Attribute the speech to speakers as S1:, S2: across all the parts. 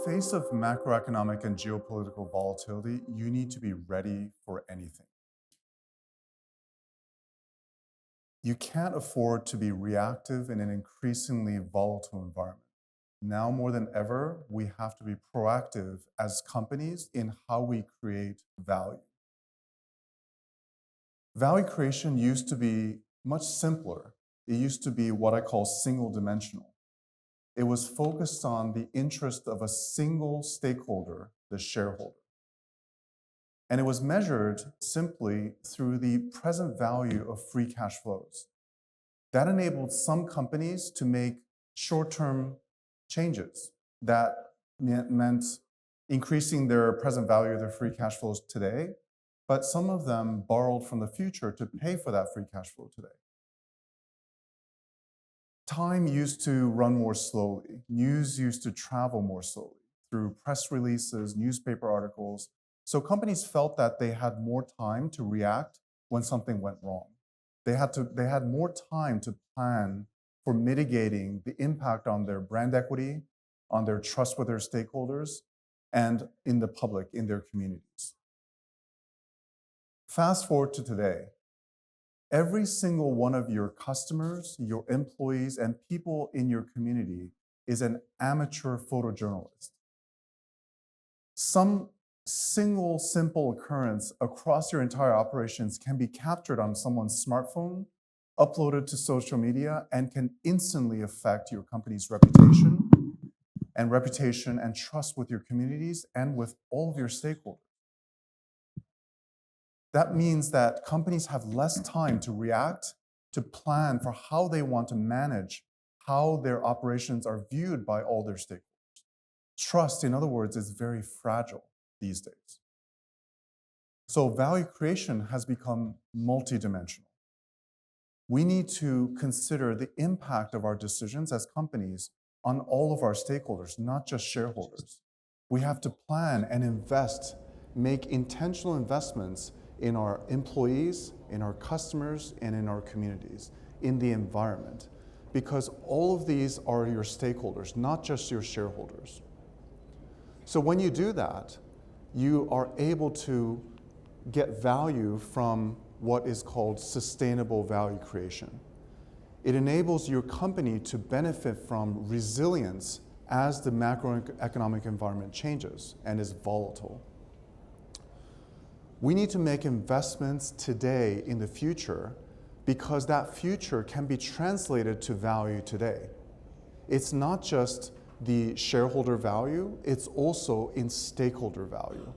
S1: face of macroeconomic and geopolitical volatility, you need to be ready for anything. You can't afford to be reactive in an increasingly volatile environment. Now more than ever, we have to be proactive as companies in how we create value. Value creation used to be much simpler. It used to be what I call single dimensional. It was focused on the interest of a single stakeholder, the shareholder. And it was measured simply through the present value of free cash flows. That enabled some companies to make short-term changes that meant increasing their present value of their free cash flows today, but some of them borrowed from the future to pay for that free cash flow today. Time used to run more slowly. News used to travel more slowly through press releases, newspaper articles. So companies felt that they had more time to react when something went wrong. They had more time to plan for mitigating the impact on their brand equity, on their trust with their stakeholders, and in the public, in their communities. Fast forward to today. Every single one of your customers, your employees, and people in your community is an amateur photojournalist. Some single simple occurrence across your entire operations can be captured on someone's smartphone, uploaded to social media, and can instantly affect your company's reputation and trust with your communities and with all of your stakeholders. That means that companies have less time to react, to plan for how they want to manage how their operations are viewed by all their stakeholders. Trust, in other words, is very fragile these days. So value creation has become multidimensional. We need to consider the impact of our decisions as companies on all of our stakeholders, not just shareholders. We have to plan and invest, make intentional investments in our employees, in our customers, and in our communities, in the environment, because all of these are your stakeholders, not just your shareholders. So when you do that, you are able to get value from what is called sustainable value creation. It enables your company to benefit from resilience as the macroeconomic environment changes and is volatile. We need to make investments today in the future because that future can be translated to value today. It's not just the shareholder value, it's also in stakeholder value.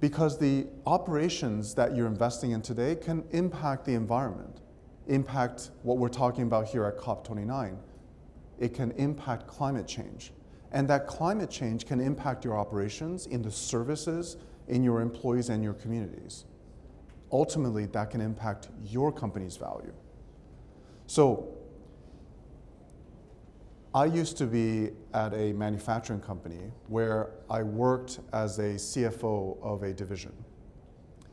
S1: Because the operations that you're investing in today can impact the environment, impact what we're talking about here at COP29. It can impact climate change. And that climate change can impact your operations in the services, in your employees and your communities. Ultimately, that can impact your company's value. So, I used to be at a manufacturing company where I worked as a CFO of a division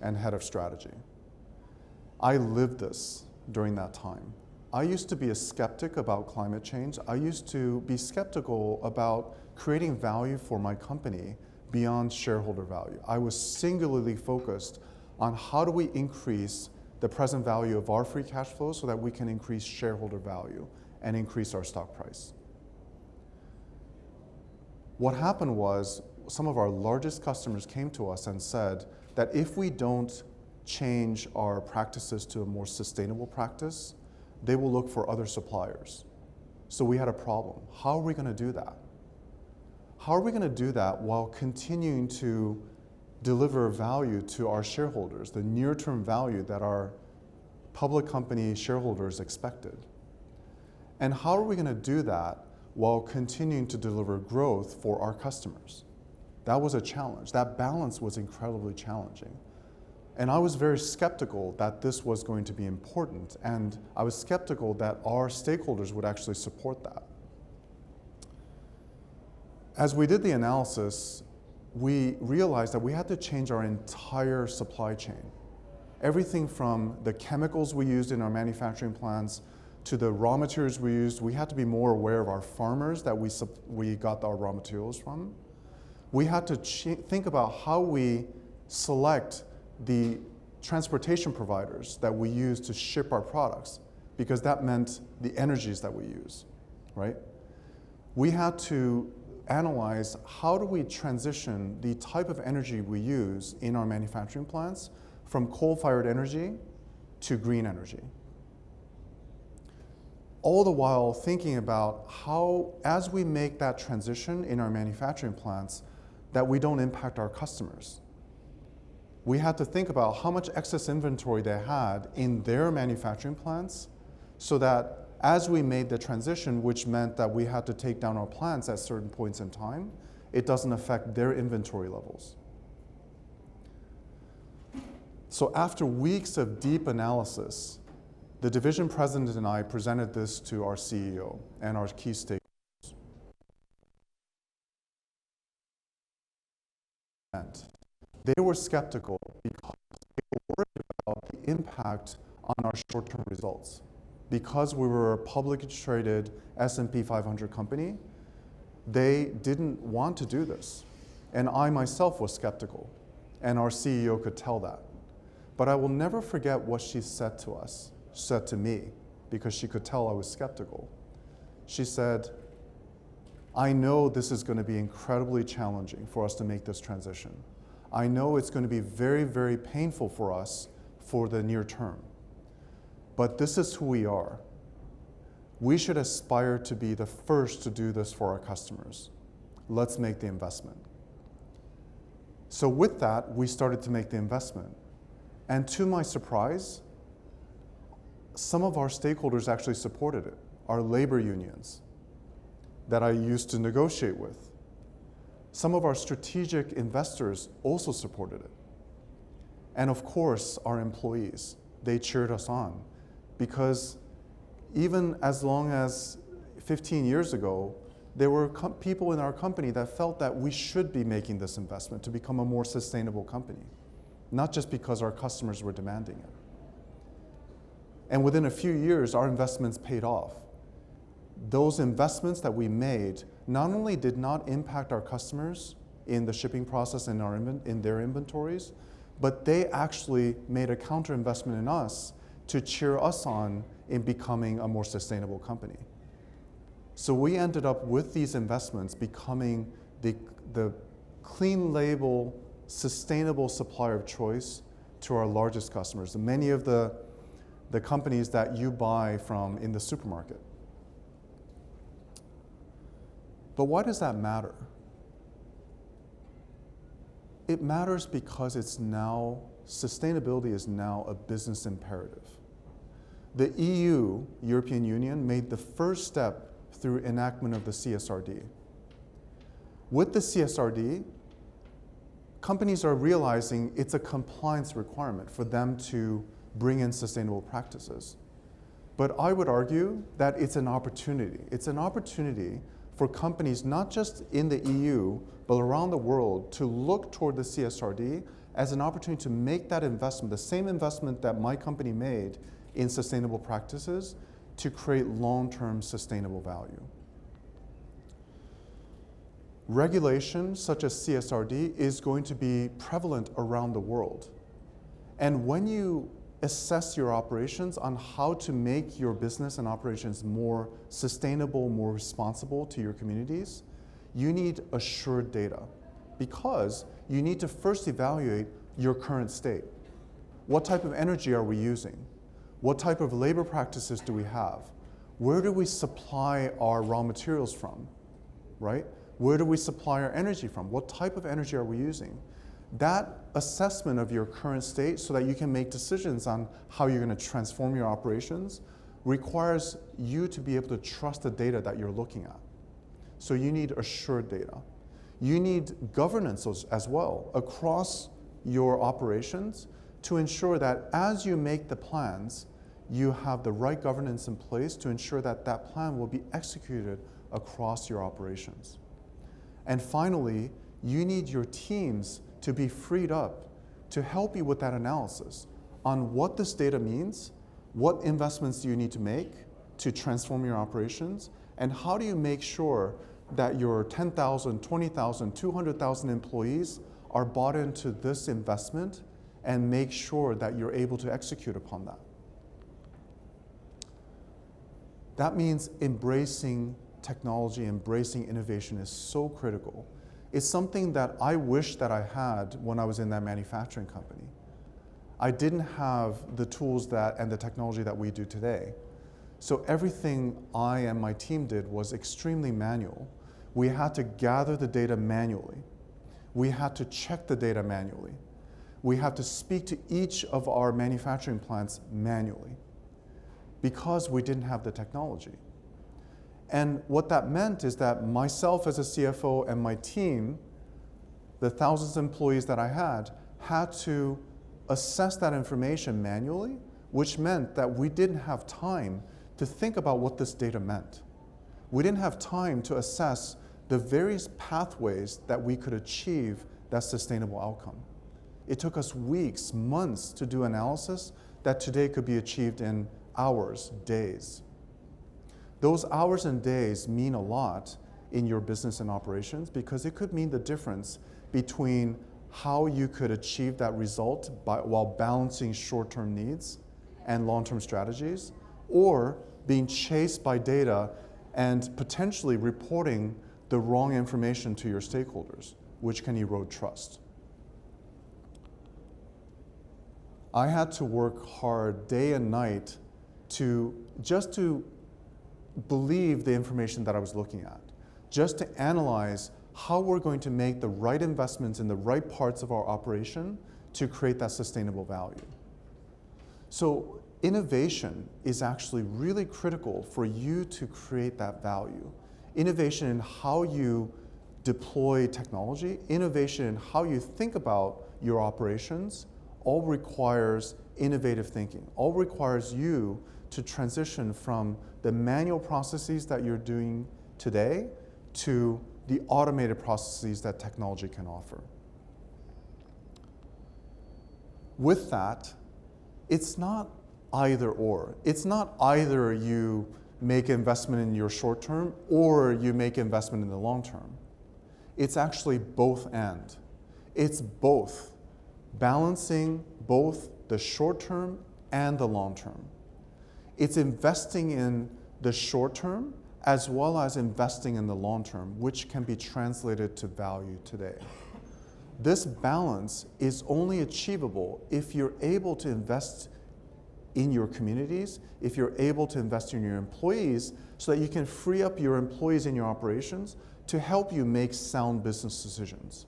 S1: and head of strategy. I lived this during that time. I used to be a skeptic about climate change. I used to be skeptical about creating value for my company beyond shareholder value. I was singularly focused on how do we increase the present value of our free cash flow so that we can increase shareholder value and increase our stock price. What happened was some of our largest customers came to us and said that if we don't change our practices to a more sustainable practice, they will look for other suppliers. So we had a problem. How are we going to do that? How are we going to do that while continuing to deliver value to our shareholders, the near-term value that our public company shareholders expected? And how are we going to do that while continuing to deliver growth for our customers? That was a challenge. That balance was incredibly challenging. And I was very skeptical that this was going to be important, and I was skeptical that our stakeholders would actually support that. As we did the analysis, we realized that we had to change our entire supply chain. Everything from the chemicals we used in our manufacturing plants to the raw materials we used. We had to be more aware of our farmers that we got our raw materials from. We had to think about how we select the transportation providers that we use to ship our products, because that meant the energies that we use, right? We had to analyze how do we transition the type of energy we use in our manufacturing plants from coal-fired energy to green energy. All the while thinking about how, as we make that transition in our manufacturing plants, that we don't impact our customers. We had to think about how much excess inventory they had in their manufacturing plants, so that as we made the transition, which meant that we had to take down our plants at certain points in time, it doesn't affect their inventory levels. So after weeks of deep analysis, the division president and I presented this to our CEO and our key stakeholders. They were skeptical because they were worried about the impact on our short-term results. Because we were a publicly traded S&P 500 company, they didn't want to do this. And I myself was skeptical, and our CEO could tell that. But I will never forget what she said to me, because she could tell I was skeptical. She said, I know this is going to be incredibly challenging for us to make this transition. I know it's going to be very, very painful for us for the near term. But this is who we are. We should aspire to be the first to do this for our customers. Let's make the investment. So with that, we started to make the investment. And to my surprise, some of our stakeholders actually supported it, our labor unions that I used to negotiate with. Some of our strategic investors also supported it. And of course, our employees, they cheered us on, because even as long as 15 years ago, there were people in our company that felt that we should be making this investment to become a more sustainable company, not just because our customers were demanding it. And within a few years, our investments paid off. Those investments that we made not only did not impact our customers in the shipping process and in their inventories, but they actually made a counter investment in us to cheer us on in becoming a more sustainable company. So we ended up with these investments becoming the clean label, sustainable supplier of choice to our largest customers, and many of the companies that you buy from in the supermarket. But why does that matter? It matters because sustainability is now a business imperative. The EU, European Union, made the first step through enactment of the CSRD. With the CSRD, companies are realizing it's a compliance requirement for them to bring in sustainable practices. But I would argue that it's an opportunity. It's an opportunity for companies, not just in the EU, but around the world, to look toward the CSRD as an opportunity to make that investment, the same investment that my company made in sustainable practices, to create long-term sustainable value. Regulation such as CSRD is going to be prevalent around the world. And when you assess your operations on how to make your business and operations more sustainable, more responsible to your communities, you need assured data, because you need to first evaluate your current state. What type of energy are we using? What type of labor practices do we have? Where do we supply our raw materials from, right? Where do we supply our energy from? What type of energy are we using? That assessment of your current state so that you can make decisions on how you're going to transform your operations requires you to be able to trust the data that you're looking at. So you need assured data. You need governance as well across your operations to ensure that as you make the plans, you have the right governance in place to ensure that that plan will be executed across your operations. And finally, you need your teams to be freed up to help you with that analysis on what this data means, what investments do you need to make to transform your operations? And how do you make sure that your 10,000, 20,000, 200,000 employees are bought into this investment and make sure that you're able to execute upon that? That means embracing technology, embracing innovation is so critical. It's something that I wish that I had when I was in that manufacturing company. I didn't have the tools and the technology that we do today. So everything I and my team did was extremely manual. We had to gather the data manually. We had to check the data manually. We had to speak to each of our manufacturing plants manually because we didn't have the technology. And what that meant is that myself as a CFO and my team, the thousands of employees that I had to assess that information manually, which meant that we didn't have time to think about what this data meant. We didn't have time to assess the various pathways that we could achieve that sustainable outcome. It took us weeks, months to do analysis that today could be achieved in hours, days. Those hours and days mean a lot in your business and operations because it could mean the difference between how you could achieve that result while balancing short-term needs and long-term strategies, or being chased by data and potentially reporting the wrong information to your stakeholders, which can erode trust. I had to work hard day and night just to believe the information that I was looking at, just to analyze how we're going to make the right investments in the right parts of our operation to create that sustainable value. So innovation is actually really critical for you to create that value. Innovation in how you deploy technology, innovation in how you think about your operations, all requires innovative thinking, all requires you to transition from the manual processes that you're doing today to the automated processes that technology can offer. With that, it's not either or. It's not either you make investment in your short term or you make investment in the long term. It's actually both and. It's both, balancing both the short term and the long term. It's investing in the short term as well as investing in the long term, which can be translated to value today. This balance is only achievable if you're able to invest in your communities, if you're able to invest in your employees, so that you can free up your employees in your operations to help you make sound business decisions.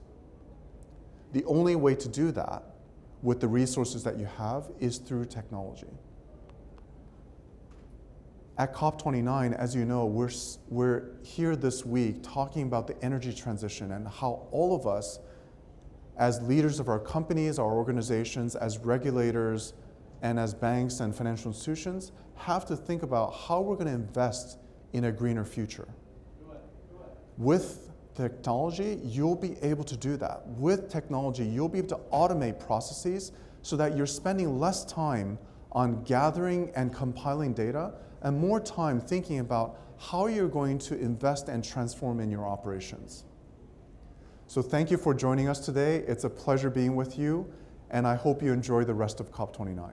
S1: The only way to do that with the resources that you have is through technology. At COP29, as you know, we're here this week talking about the energy transition and how all of us, as leaders of our companies, our organizations, as regulators, and as banks and financial institutions, have to think about how we're going to invest in a greener future. With technology, you'll be able to do that. With technology, you'll be able to automate processes so that you're spending less time on gathering and compiling data and more time thinking about how you're going to invest and transform in your operations. So thank you for joining us today. It's a pleasure being with you, and I hope you enjoy the rest of COP29.